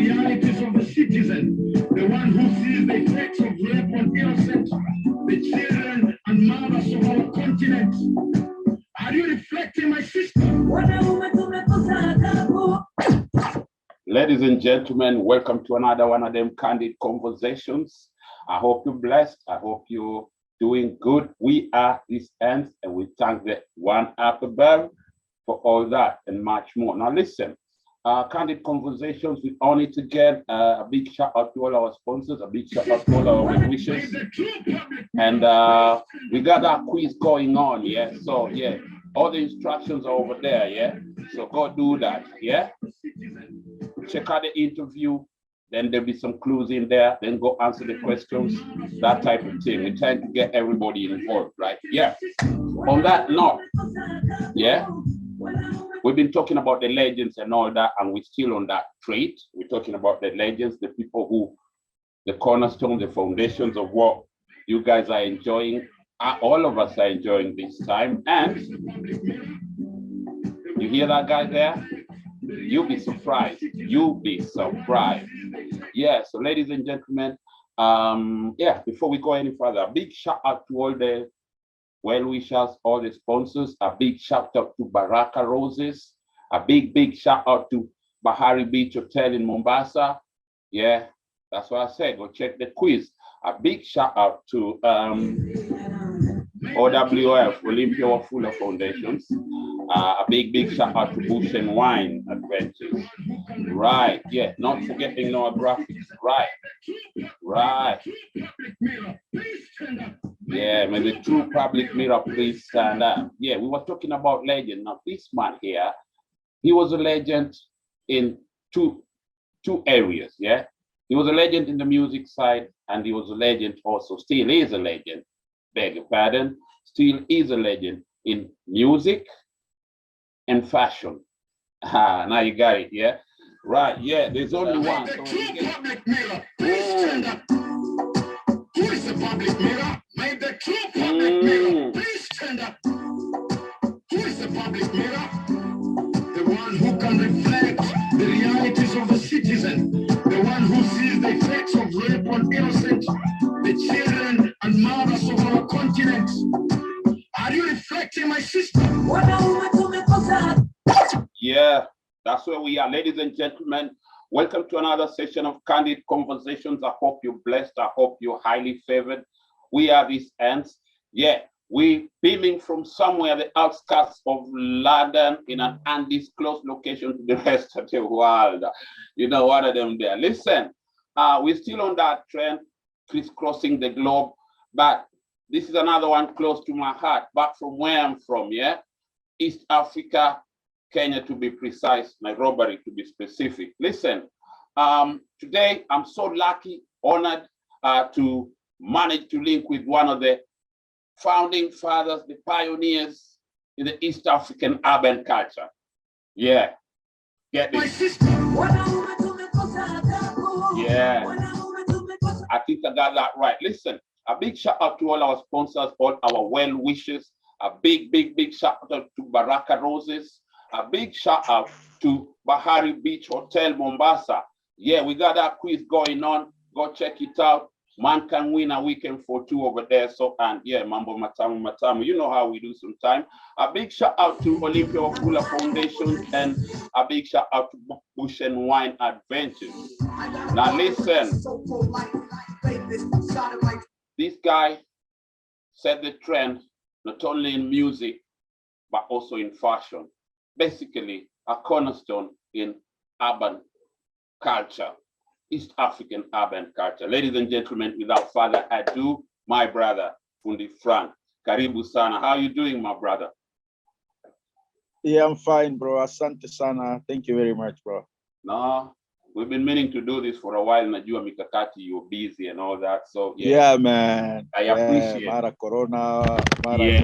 realities of the citizen, the one who sees the effects of rape on innocent, the children and mothers of our continent. Are you reflecting, my sister? Ladies and gentlemen, welcome to another one of them candid conversations. I hope you're blessed. I hope you're doing good. We are this ends, and we thank the one up above for all that and much more. Now listen, candid conversations, we all need to get a big shout out to all our sponsors, a big shout out to all our well wishes. And we got that quiz going on, yeah? So yeah, all the instructions are over there, yeah? So go do that, yeah? Check out the interview, then there'll be some clues in there, then go answer the questions, that type of thing. We're trying to get everybody involved, right? Yeah. On that note, yeah, we've been talking about the legends and all that, and we're still on that trait. We're talking about the legends, the people who, the cornerstone, the foundations of what you guys are enjoying. All of us are enjoying this time. And you hear that guy there? You'll be surprised. You'll be surprised. Yeah, so ladies and gentlemen, yeah, before we go any further, a big shout out to all the well-wishers, all the sponsors. A big shout out to Baraka Roses. A big shout out to Bahari Beach Hotel in Mombasa. Yeah, that's what I said. Go check the quiz. A big shout out to OWF, Olympia Wafula Foundations. A big shout out to Bush and Wine Adventures. Right, yeah, not forgetting Noah Graphics. Right. Yeah, may the true public mirror please stand up. Yeah, we were talking about legend. Now this man here, he was a legend in two areas, yeah? He was a legend in the music side, and he was a legend also, still is a legend, beg your pardon, still is a legend in music and fashion. Now you got it, yeah? Right, yeah, there's only one. So public mirror, please stand up. Who is the public mirror? May the true public mirror, please stand up. Who is the public mirror? The one who can reflect the realities of the citizen, the one who sees the effects of rape on innocent, the children and mothers of our continent. Are you reflecting, my sister? Yeah, that's where we are. Ladies and gentlemen, welcome to another session of Candid Conversations. I hope you're blessed. I hope you're highly favored. We are these ends. Yeah, we're beaming from somewhere, the outskirts of London, in an undisclosed location to the rest of the world. You know, one of them there. Listen, we're still on that trend, crisscrossing the globe, but this is another one close to my heart, back from where I'm from, yeah? East Africa, Kenya to be precise, Nairobi to be specific. Listen, today I'm so lucky, honored to manage to link with one of the founding fathers, the pioneers in the East African urban culture. Yeah, get this. Yeah, I think I got that right. Listen, a big shout out to all our sponsors, all our well wishers. A big shout out to Baraka Roses. A big shout out to Bahari Beach Hotel, Mombasa. Yeah, we got that quiz going on. Go check it out. Man can win a weekend for two over there. So, and yeah, Mambo Matamu. You know how we do sometime. A big shout out to Olympia Wafula Foundation, and a big shout out to Bush and Wine Adventures. Now listen, this guy set the trend not only in music, but also in fashion. Basically, a cornerstone in urban culture, East African urban culture. Ladies and gentlemen, without further ado, my brother, Fundi Frank. Karibu sana. How are you doing, my brother? Yeah, I'm fine, bro. Asante sana. Thank you very much, bro. No, we've been meaning to do this for a while. Najua mikakati, you're busy and all that. So yeah, man. I appreciate Mara Corona, yeah.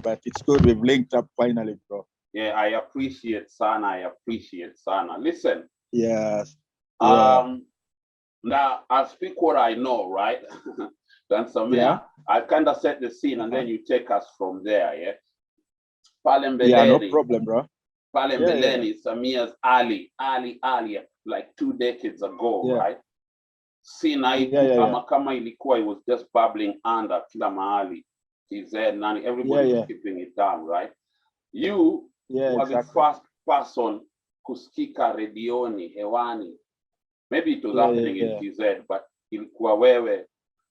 But it's good we've linked up finally, bro. Yeah, I appreciate sana. I appreciate sana. Listen. Yes. Yeah. Now I'll speak what I know, right? Then I'll kind of set the scene and then you take us from there, yeah? Yeah, no problem, bro. Palembeleni, Samia's Ali. like 2 decades ago, Yeah. right? Scene haiku kama ilikuwa, it was just bubbling under kila mahali. Nani, everybody was keeping it down, right? You were the first person kusikika redioni, hewani. Maybe it was happening in TZ, but ilikuwa wewe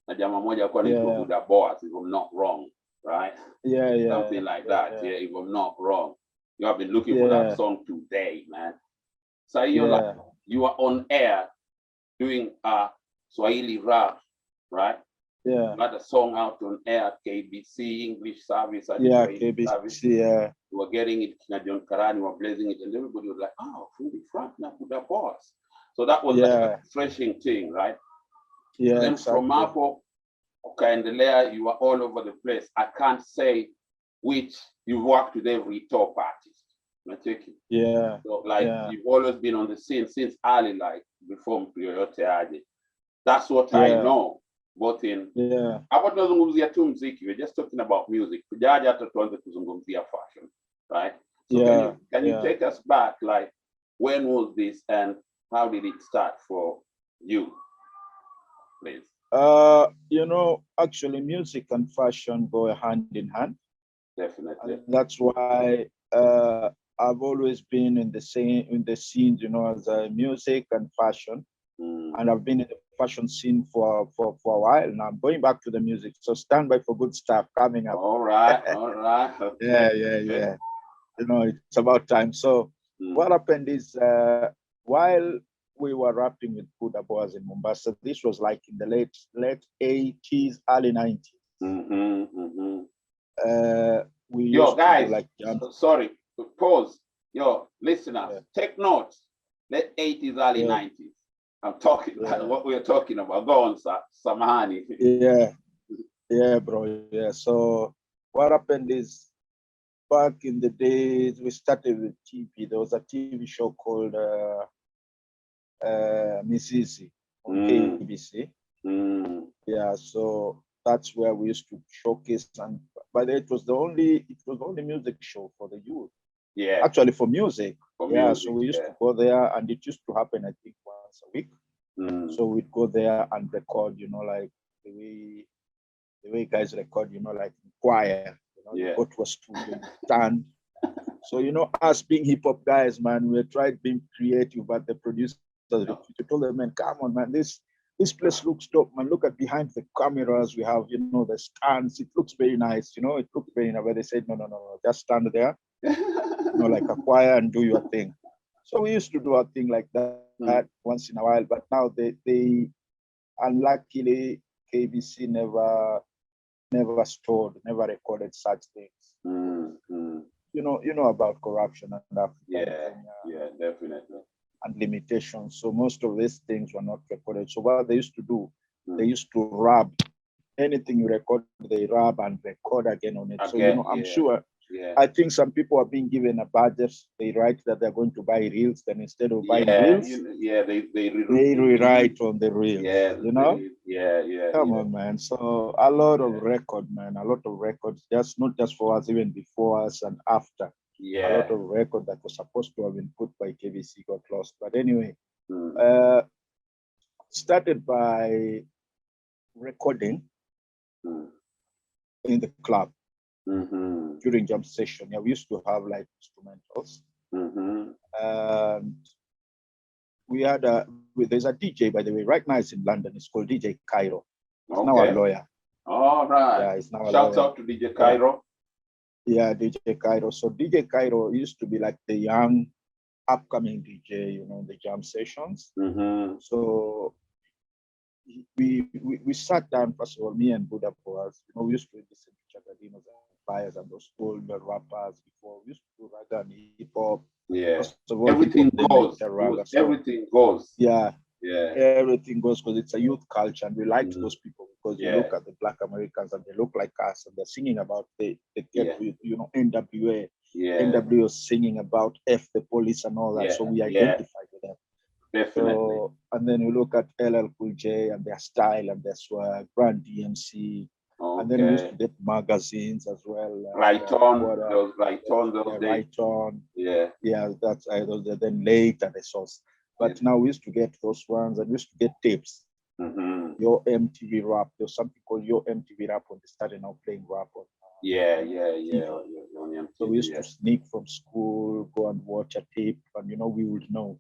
na jamaa moja kwa naitwa Buda Boaz, if I'm not wrong, right? Something like that, if I'm not wrong. You have been looking for that song today, man. So you're like, you are on air doing Swahili rap, right? Yeah. You had a song out on air, KBC, English service. KBC, service. yeah. You were getting it, Kina John Karani were blazing it, and everybody was like, oh, Fundi Frank na Buda Boaz. So that was like a refreshing thing, right? Yeah. And then from Mapo, ukaendelea, you were all over the place. I can't say which you worked with every top artist. Yeah. So like you've always been on the scene since early, like before Yoyote Aje. That's what I know. Both in hapo tunazungumzia tu muziki. We're just talking about music. Kujaja hata tuanze kuzungumzia fashion, right? So can you take us back, like when was this and how did it start for you, please? You know, actually music and fashion go hand in hand. Definitely. And that's why I've always been in the scenes, you know, as music and fashion. And I've been in the fashion scene for a while now. I'm going back to the music, so stand by for good stuff coming up. All right. Okay. Yeah. You know, it's about time. So what happened is while we were rapping with Buda Boaz in Mombasa, this was like in the late 80s, early 90s. Yo, guys, sorry, pause. Yo, listeners, take notes. Late 80s, early 90s. I'm talking about what we're talking about. Go on, Samahani. Yeah, bro. Yeah. So what happened is back in the days, we started with TV. There was a TV show called Mrs. on KBC. Yeah, so that's where we used to showcase, and but it was the only music show for the youth. Yeah, actually for music. So we used to go there, and it used to happen, I think, once a week. So we'd go there and record, you know, like the way guys record, you know, like choir. You know, you go to a studio, stand. So, you know, us being hip hop guys, man, we tried being creative, but the producers, we told them, man, come on, man, this place looks dope, man. Look at behind the cameras, we have, you know, the stands. It looks very nice, you know, it looks very nice. But they said, no, just stand there, you know, like a choir and do your thing. So we used to do a thing like that once in a while, but now they unluckily, KBC never recorded such things. You know about corruption and Africa. Yeah, definitely. And limitations. So most of these things were not recorded. So what they used to do, they used to rub anything you record, they rub and record again on it. So you know, I'm sure. I think some people are being given a budget. They write that they're going to buy reels, then instead of buying reels, they rewrite on the reels. You know? Come on, man. So a lot of records, not just for us, even before us and after. A lot of records that were supposed to have been put by KBC got lost. But anyway, started by recording in the club. During jam session, we used to have like instrumentals, and we had there's a DJ, by the way, right now it's in London. It's called DJ Cairo. He's now a lawyer. All right. Yeah, he's now a Shouts lawyer. out to DJ Cairo. Yeah, DJ Cairo. So DJ Cairo used to be like the young, upcoming DJ, you know, the jam sessions. So we sat down, first of all, me and Buda Boaz, you know, we used to listen to Chagadinos and Fires and those old rappers before. We used to do raga and hip hop. Everything goes. Everything goes. Everything goes because it's a youth culture, and we liked those people because you look at the Black Americans and they look like us, and they're singing about they get with, you know, NWA. NWA singing about F the police and all that. So we identified with them. Definitely. So, and then you look at LL Cool J and their style and their swag, Brand DMC. And then we used to get magazines as well. Right on. Those right on. Yeah, that's then later the source. But now we used to get those ones, and we used to get tapes. Your MTV rap. There's something called Your MTV rap when they started now playing rap on. Yeah. So we used to sneak from school, go and watch a tape, and we would know.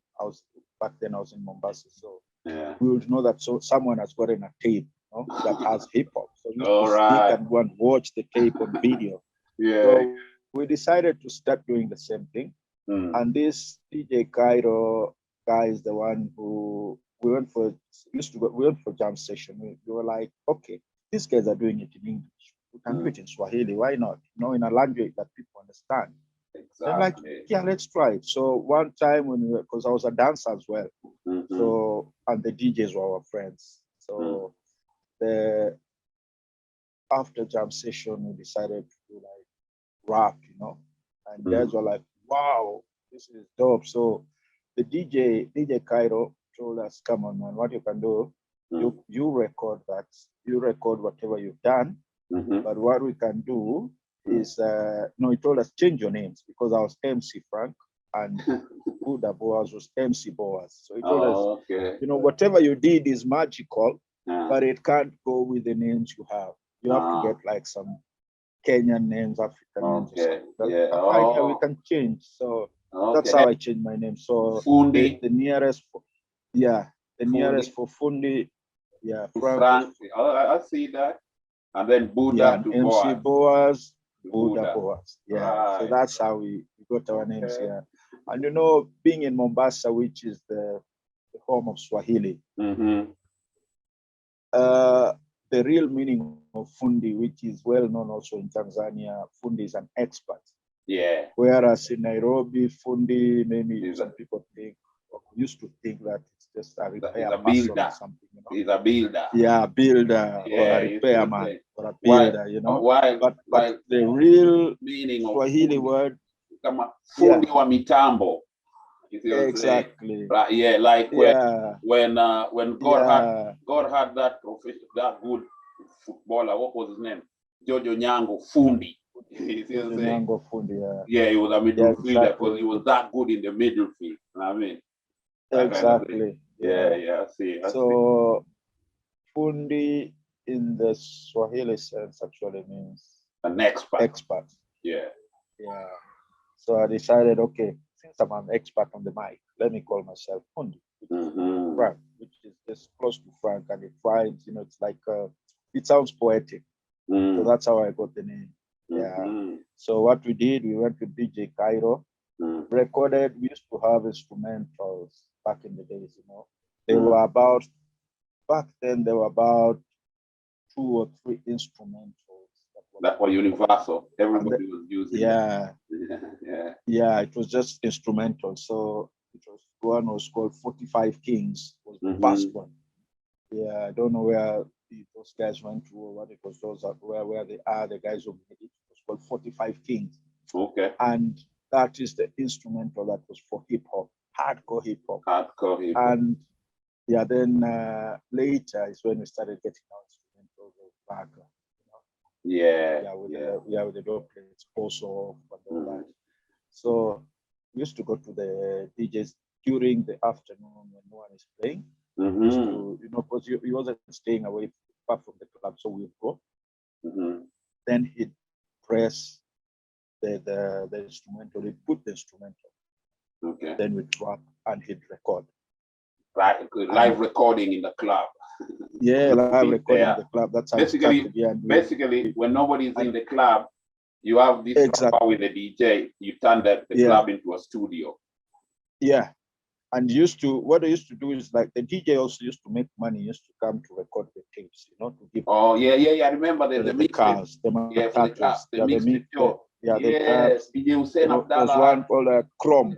Back then I was in Mombasa, so we would know that someone has gotten a tape, that has hip hop. So we used to sneak and go and watch the tape on video. So we decided to start doing the same thing. And this DJ Cairo guy is the one who we went for jam session. We were like, okay, these guys are doing it in English. We can do it in Swahili. Why not? In a language that people understand. Exactly. I'm like, yeah, let's try it. So one time because I was a dancer as well. So, and the DJs were our friends. So after jam session, we decided to do like rap, and guys were like, wow, this is dope. So the DJ Cairo told us, come on, man, what you can do, you record that, you record whatever you've done, but what we can do is, he told us, change your names, because I was MC Frank and Buda Boaz was MC Boaz. So he told us, whatever you did is magical, but it can't go with the names you have. You have to get like some Kenyan names, African names. Yeah, we can change. So that's how I changed my name. So Fundi. The nearest for Fundi, Frank. I see that. And then Buda to MC Boaz, Buda Boaz. Yeah. So that's how we got our names here. And being in Mombasa, which is the home of Swahili, the real meaning of Fundi, which is well known also in Tanzania, Fundi is an expert. Yeah. Whereas in Nairobi, Fundi, maybe some people used to think that it's just a repair person or something. He's a builder. Yeah, a builder or a repairman or a builder, But the real meaning of Swahili word, Fundi wa mitambo. Exactly. Right, yeah, like when God had that profession, that good footballer, what was his name? Jojo Nyango Fundi. Nyango Fundi, yeah, he was a midfielder because he was that good in the middle field. You know what I mean? Exactly. I see. So Fundi in the Swahili sense actually means an expert. Expert. Yeah. So I decided, okay, since I'm an expert on the mic, let me call myself Fundi, Frank, which is just close to Frank, and it rhymes. It's like it sounds poetic. So that's how I got the name. Yeah. So what we did, we went to DJ Cairo, recorded. We used to have instrumentals back in the days. They were about, back then there were about 2 or 3 instrumentals that were universal. Everybody was using it was just instrumental. So one was called 45 Kings, was the first one. Yeah, I don't know where those guys went to or what it was. Those are where they are, the guys who made it. It was called 45 Kings. Okay. And that is the instrumental that was for hip hop, hardcore hip hop. And then later is when we started getting our instrumentals back. With the door plates also and all that. So we used to go to the DJs during the afternoon when no one is playing. We used to, because he wasn't staying away far from the club, so we'd go. Then he'd press the instrumental, he'd put the instrumental. Okay. Then we'd drop and he'd record. Live recording in the club. Yeah, live recording in the club. That's how basically, when nobody's in the club, you have this proper with the DJ. You turn the club into a studio. Yeah, and what they used to do is like the DJ also used to make money. Used to come to record the tapes, to give. Oh yeah. I remember the cars, the mixtape. DJ Hussein Abdallah. There's one called Chrome.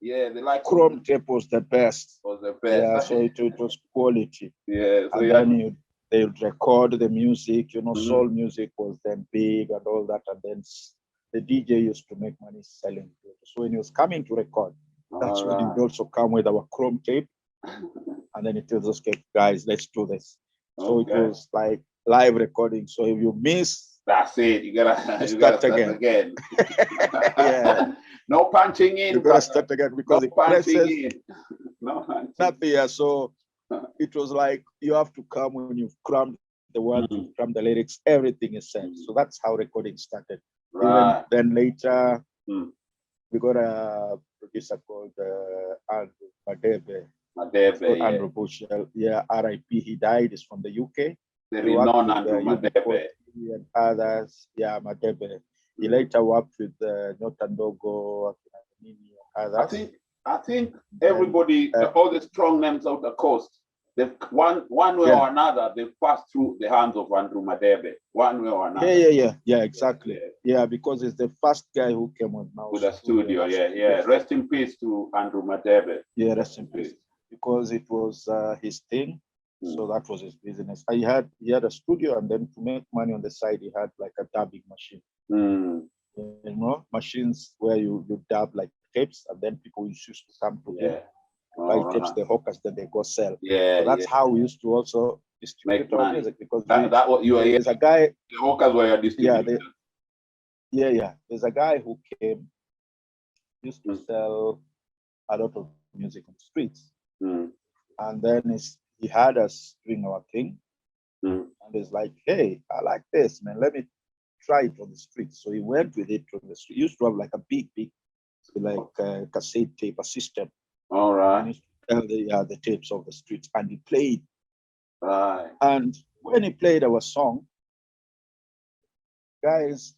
Yeah, they like Chrome tape was the best. Yeah, so it was quality. Yeah, so and then they would record the music. Soul music was then big and all that, and then the DJ used to make money selling it. So when he was coming to record, that's when he would also come with our Chrome tape, and then he tells us, "Okay, guys, let's do this." So it was like live recording. So if you miss That's it. You gotta start again. Yeah. No punching in. You gotta start again because no it presses. In. No punching. Nothing. Yeah. So it was like you have to come when you've crammed the words, you've crammed the lyrics, everything is set. So that's how recording started. Right. Even then later, we got a producer called Andrew Madebe. Andrew Bushell. Yeah, RIP. He died. He's from the UK. Very known Andrew Madebe. And others. Yeah, Madebe. He later worked with Notandogo and others. I think everybody, all the strong names of the coast, they've one way or another, they've passed through the hands of Andrew Madebe, one way or another. Yeah, exactly. Yeah, because it's the first guy who came on now. With the studio, yeah. Rest in peace to Andrew Madebe. Yeah, rest in peace. Because it was his thing. So that was his business. He had a studio, and then to make money on the side, he had like a dubbing machine. You know, machines where you dub like tapes, and then people used to come to him, buy tapes, the hawkers, then they go sell. So that's how we used to also distribute our music, because there's a guy. The hawkers were distributed. There's a guy who came, used to sell a lot of music on the streets, and then he had us doing our thing, and he's like, "Hey, I like this, man. Let me try it on the street." So he went with it on the street. He used to have like a big, like cassette tape, a system. All right. And he used to tell the tapes of the streets, and he played. Right. And when he played our song, guys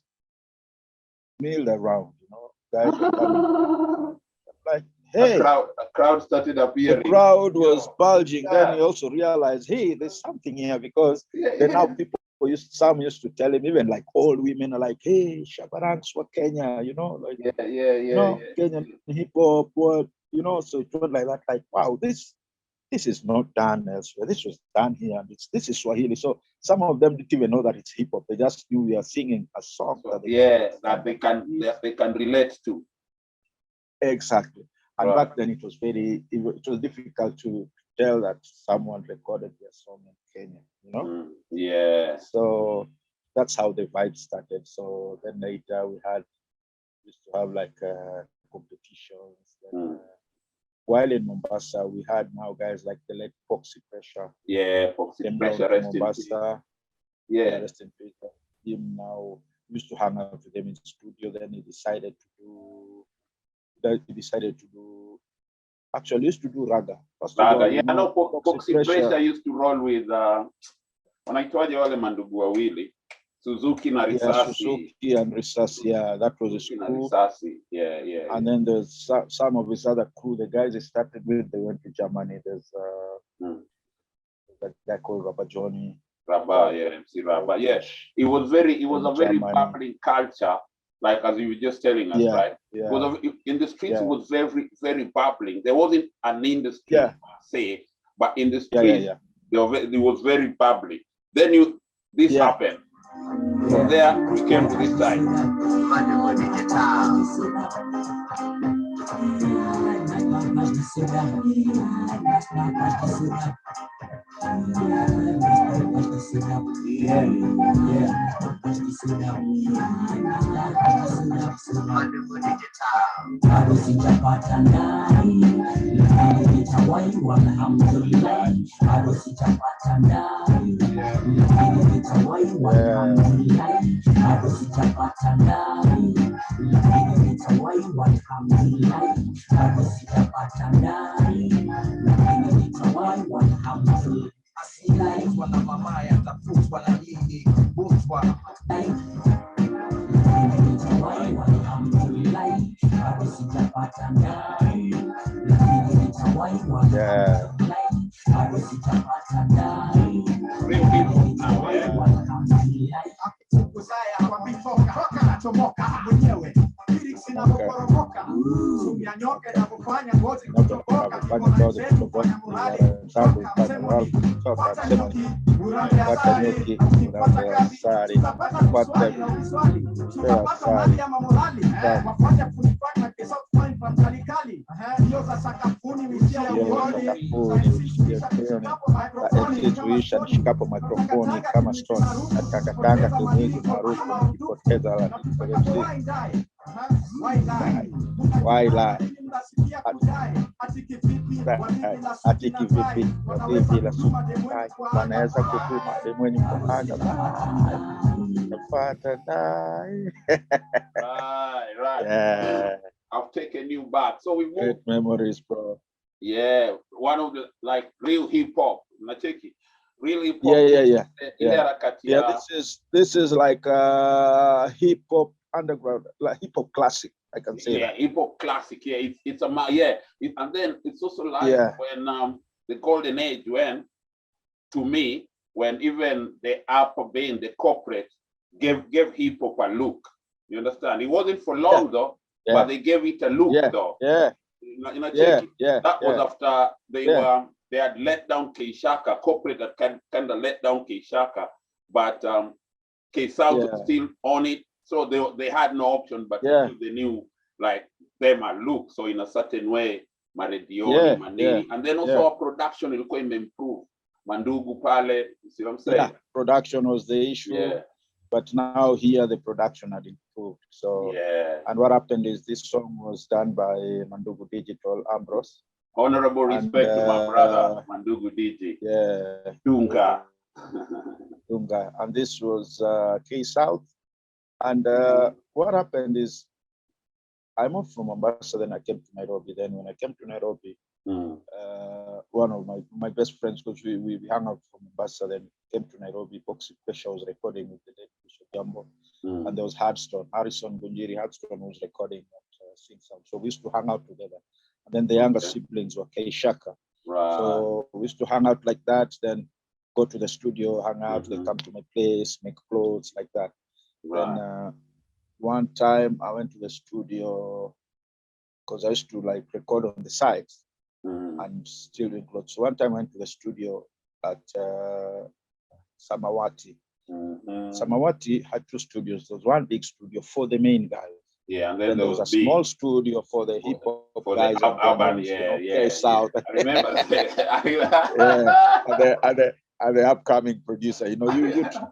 milled around, you know. Guys were coming. Like, hey, a crowd started appearing. The crowd was bulging. Then he also realized, hey, there's something here, because then now people some used to tell him, even like old women are like, hey, Shabaranks were Kenya, you know, like Kenyan hip hop, what, you know. So it was like that, like, wow, this is not done elsewhere. This was done here, and this is Swahili. So some of them didn't even know that it's hip hop. They just knew we are singing a song that they can relate to. Exactly. And back then it was difficult to tell that someone recorded their song in Kenya, you know? So that's how the vibe started. So then later we used to have like competitions. Then, while in Mombasa, we had now guys like the late Foxy Pressure. Yeah, Foxy Pressure, rest Mombasa. Rest in peace. Him now used to hang out with them in the studio. Then he decided to do. Actually, used to do raga. Foxy Pressure used to roll with wanaitwaje wale mandugu wawili, Suzuki na Risasi. Suzuki and Risasi, that was a school. And then there's some of his other crew, the guys he started with, they went to Germany. There's that guy called Rabba Johnny. MC Rabba. It was a very bubbling culture. Like as you were just telling us, right? Because in the streets, it was very, very bubbling. There wasn't an industry per se, but in the streets, it was very bubbling. Then this happened. From there, we came to this side. ili tuisha nishikapo mikrofoni kama stone natangatanga kimwili maarufu nikipoteza la why lie ati kivipi vipi la wanaweza kutuma mwenye mkonaga napata dai right. Yeah. I've taken you back. So we moved. Great memories, bro. Yeah, one of the like real hip hop. Real hip hop. Yeah. This is like hip hop underground, like hip hop classic. I can say that. Hip hop classic. Yeah, it's a and then it's also like when the golden age when even the upper band, the corporate gave hip hop a look. You understand? It wasn't for long though, but they gave it a look though. That was after they had let down K-Shaka. Corporate had kind of let down K-Shaka, but K-South was still on it, so they had no option but to give the new like them a look. So in a certain way, Maredioni, Manini, and then also our production will go improve. Mandugu Pale, you see what I'm saying? Yeah, production was the issue. Yeah. But now here the production had improved. So and what happened is this song was done by Mandugu Digital Ambrose. Honorable respect to my brother Mandugu DJ. Yeah. Dunga. Dunga. And this was K-South. And what happened is I moved from Mombasa, then I came to Nairobi. Then when I came to Nairobi, one of my best friends, because we hung out from Mombasa, then came to Nairobi. Boxy Pesha was recording with the late Bishop Jambo, and there was Harrison Gunjiri Hardstone was recording at Sing Sound. So we used to hang out together. And then the younger siblings were K-Shaka. Right. So we used to hang out like that, then go to the studio, hang out, they come to my place, make clothes like that. Right. Then one time I went to the studio because I used to like record on the sides and still doing clothes. So one time I went to the studio at Samawati. Samawati had two studios. There was one big studio for the main guys. Yeah, and then there was a small studio for the hip hop guys. South. I remember. And the upcoming producer, you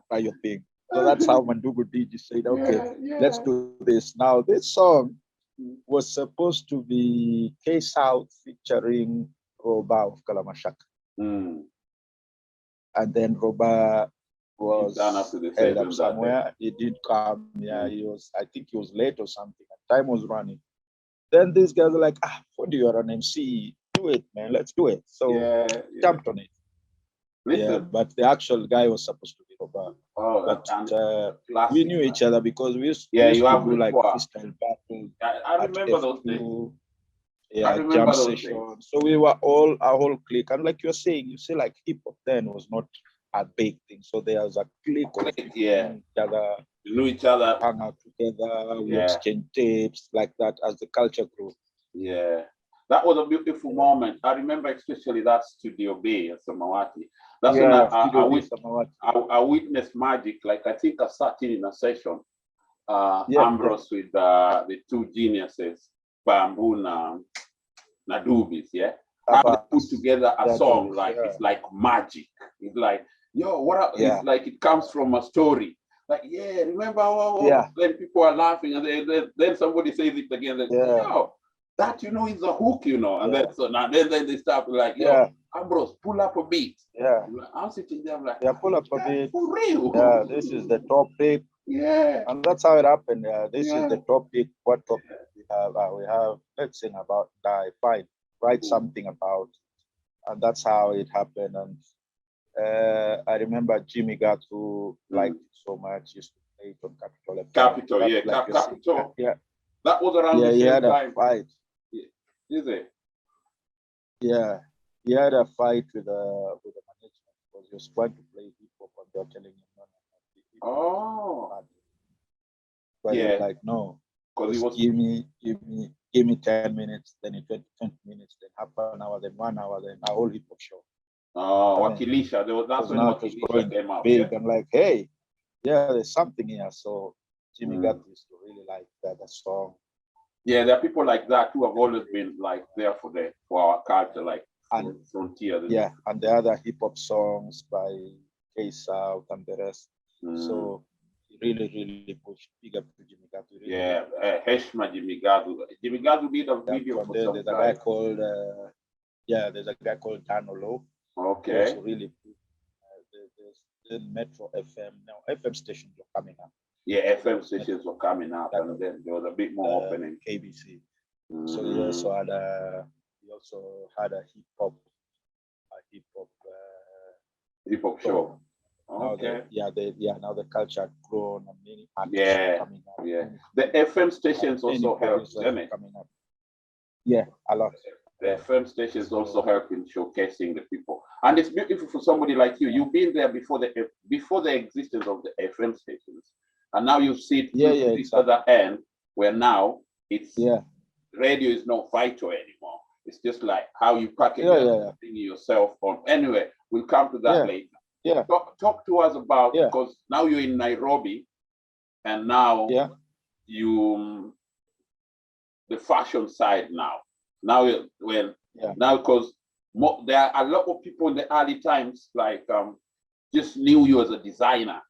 try your thing. So that's how Mandugu DJ said, okay, let's do this. Now, this song was supposed to be K-South featuring Roba of Kalamashaka. And then Roba was held up somewhere. He did come. Yeah, I think he was late or something. Time was running. Then these guys are like, Fundi, you're an MC. Do it, man. Let's do it. So jumped on it. Listen. Yeah, but the actual guy was supposed to be Roba. But we knew each other because we used to do like freestyle battles. I remember those days. Yeah, jam sessions. So we were all a whole clique. And like you're saying, you see, like hip hop then was not a big thing. So there was a clique of each other. We knew each other. Hang out together. We exchange tapes like that as the culture grew. Yeah. That was a beautiful moment. I remember especially that Studio B at Samawati. That's when I witnessed magic. Like I think I sat in a session, Ambrose with the two geniuses, Bamboo Nadubis, How they put together a song like it's like magic. It's like, it's like it comes from a story. Like, remember then people are laughing and then somebody says it again, like, that is a hook, and then so now then they start like, Ambrose, pull up a beat. I'm sitting there like, pull up a beat for real. Yeah, this is the topic. And that's how it happened. This is the topic. What topic we have? We have, let's sing about die, fight, write something about, and that's how it happened. And I remember Jimmy Gatu liked it so much. He used to play it on Capitol. Capitol. That was around the same he had time. A fight. Is it? Yeah, he had a fight with the management because he was trying to play hip hop and they were telling him no. But he was like, no, because give me 10 minutes, then it went 20 minutes, then half an hour, then 1 hour, then a whole hip hop show. Wakilisha, that's when Wakilisha came out. Big. I'm like, hey, there's something here. So Jimmy Gatu used to really like that song. Yeah, there are people like that who have always been like there for our culture, like Frontier. Yeah, and the other hip hop songs by K South and the rest. So really pushed. Big up to Jimmy Gadu. Yeah, Heshma Jimmy Gadu. Jimmy Gadu did a video for some There's time. a guy called there's a guy called Danolo. Okay. Also really there's Metro FM now. FM stations are coming up. Yeah, FM stations were coming up, and then there was a bit more opening. KBC. So he also had a hip hop show. Now Okay. now the culture had grown and many artists are coming up. Yeah. The FM stations also help, didn't it? Coming up. Yeah, a lot. The FM stations also help in showcasing the people, and it's beautiful for somebody like you. You've been there before the existence of the FM stations, and now you see this other end where now it's radio is not vital anymore. It's just like how you package everything yourself on. Anyway, we'll come to that later. Yeah. Talk to us about, because now you're in Nairobi, and now you the fashion side now. Now because there are a lot of people in the early times like just knew you as a designer.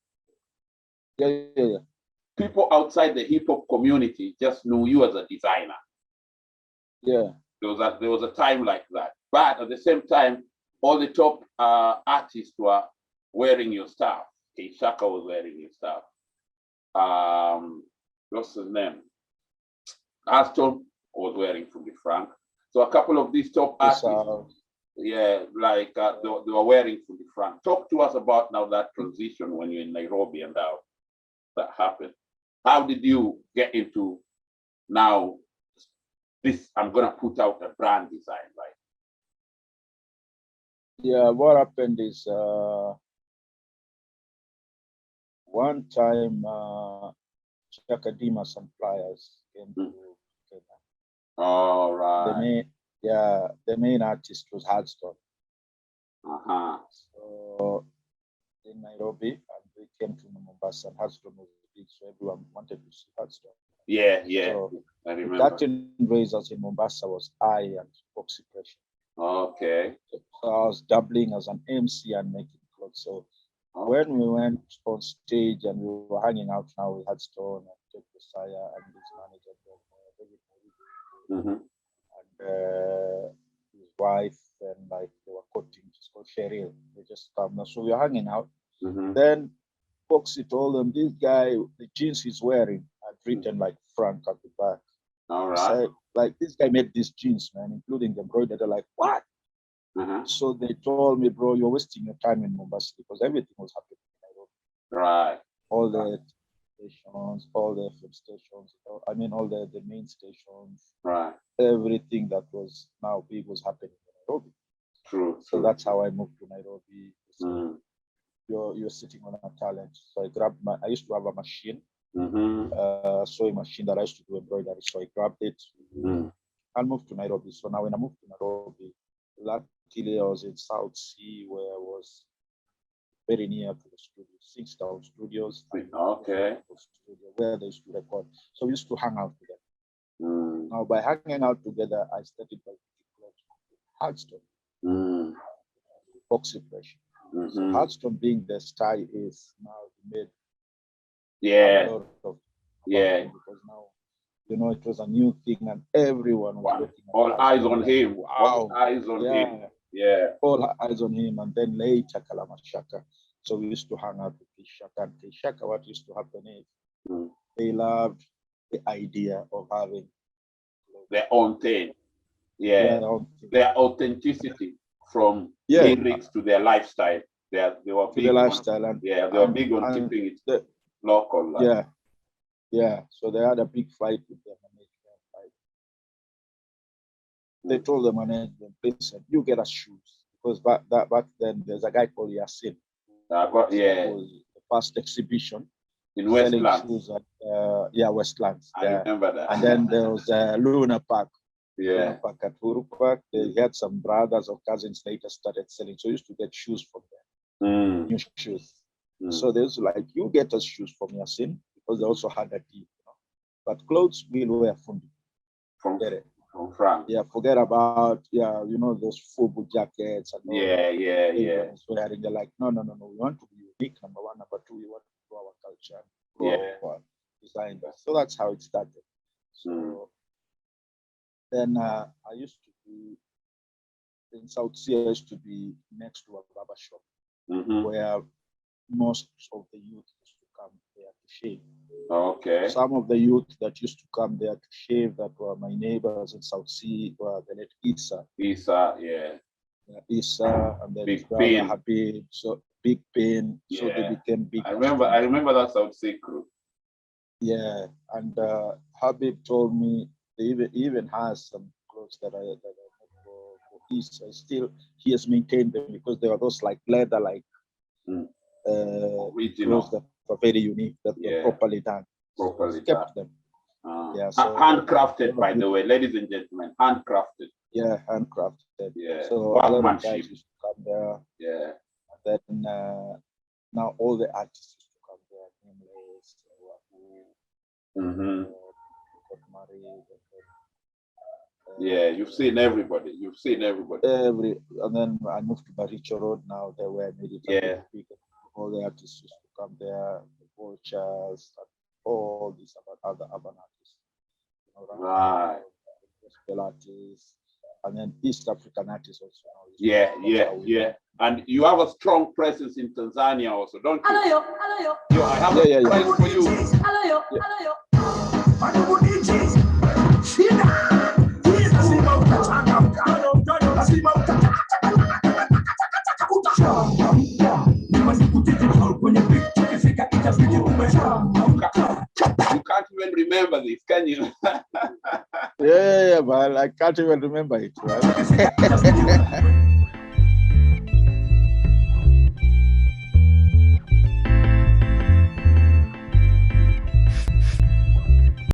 Yeah. People outside the hip hop community just knew you as a designer. Yeah. There was a time like that. But at the same time, all the top artists were wearing your stuff. K Shaka was wearing your stuff. What's his name? Aston was wearing Fundi Frank. So a couple of these top artists, they were wearing Fundi Frank. Talk to us about now that transition when you're in Nairobi and how that happened. How did you get into now this? I'm gonna put out a brand design, right? Yeah, what happened is one time Chakadima suppliers came to Kenya. All right. The main artist was Hardstone. So in Nairobi, and we came to Mombasa, and Hardstone was big, so everyone wanted to see Hardstone. Yeah. So I remember. Curtain raisers in Mombasa was I and Oxy Pressure. Okay. So I was doubling as an MC and making clothes. So when we went on stage and we were hanging out now, we had Stone and Ted Josiah and his manager, David and his wife, and like they were courting. She's called Cheryl. They just come now. So we were hanging out. Then Foxy told them, this guy, the jeans he's wearing had written like Frank at the back. All right. Said, like, this guy made these jeans, man, including the embroidered. They're like, what? So they told me, bro, you're wasting your time in Mombasa, because everything was happening in Nairobi. Right. All the stations, all the FM stations, all the main stations. Right. Everything that was now big was happening in Nairobi. True. So that's how I moved to Nairobi. So you're sitting on a talent. So I used to have a machine, sewing machine that I used to do embroidery. So I grabbed it and moved to Nairobi. So now when I moved to Nairobi, luckily I was in South Sea, where I was very near to the studio, Singstown Studios. Okay. Where they used to record. So we used to hang out together. Now by hanging out together, I started by Hardstone, Foxy Pressure. So Hardstone being the star is now made a lot of because now it was a new thing and everyone was looking at all eyes on him. All eyes on him. Yeah. All eyes on him. And then later Kalamashaka. So we used to hang out with Kishaka. And Kishaka, what used to happen is they loved the idea of having their own thing. Yeah. Their authenticity from lyrics to their lifestyle. They were big on lifestyle, and they were big on keeping it local. Yeah. So they had a big fight with their management. They told the management, listen, you get us shoes, because back then there's a guy called Yasin. That was the first exhibition in Westlands. Shoes at Westlands. I remember that. And then there was Luna Park. Yeah. Park at Uru Park. They had some brothers or cousins later started selling. So you used to get shoes from them. New shoes. So they was like, you get us shoes from Yasin, because they also had a deal. But clothes we'll wear Fundi. From Frank. Yeah, forget about you know, those FUBU jackets and all that. Yeah. Wearing, they're like, no. We want to be unique. Number one, number two, we want to grow our culture, grow our design. So that's how it started. So then I used to be in South Sea. I used to be next to a barber shop where most of the youth used to come there to shave. Okay. Some of the youth that used to come there to shave that were my neighbors in South Sea were the late Issa. Issa, yeah. Issa, and then Big his brother Pain. Habib. So Big Pain. Yeah. So they became big. I remember that South Sea crew. Yeah, and Habib told me he even has some clothes that I made for Issa. Still, he has maintained them because they were those like leather, like clothes that were very unique, that were properly done. Properly so kept them. Yeah, so handcrafted, by the way, ladies and gentlemen, handcrafted. Yeah, handcrafted. Yeah, so a lot of guys used to come there. Yeah, and then now all the artists used to come there. Yeah, you've seen everybody. And then I moved to Baricho Road now, there where I made it big. All the artists used to come there, the Vultures, all these other urban artists. You know, right. Gospel artists, and then East African artists also. Yeah. And you have a strong presence in Tanzania also, don't you? Hello. Yo, I have a prize for you. Hello. You can't even remember this, can you? Yeah, but I can't even remember it. Right?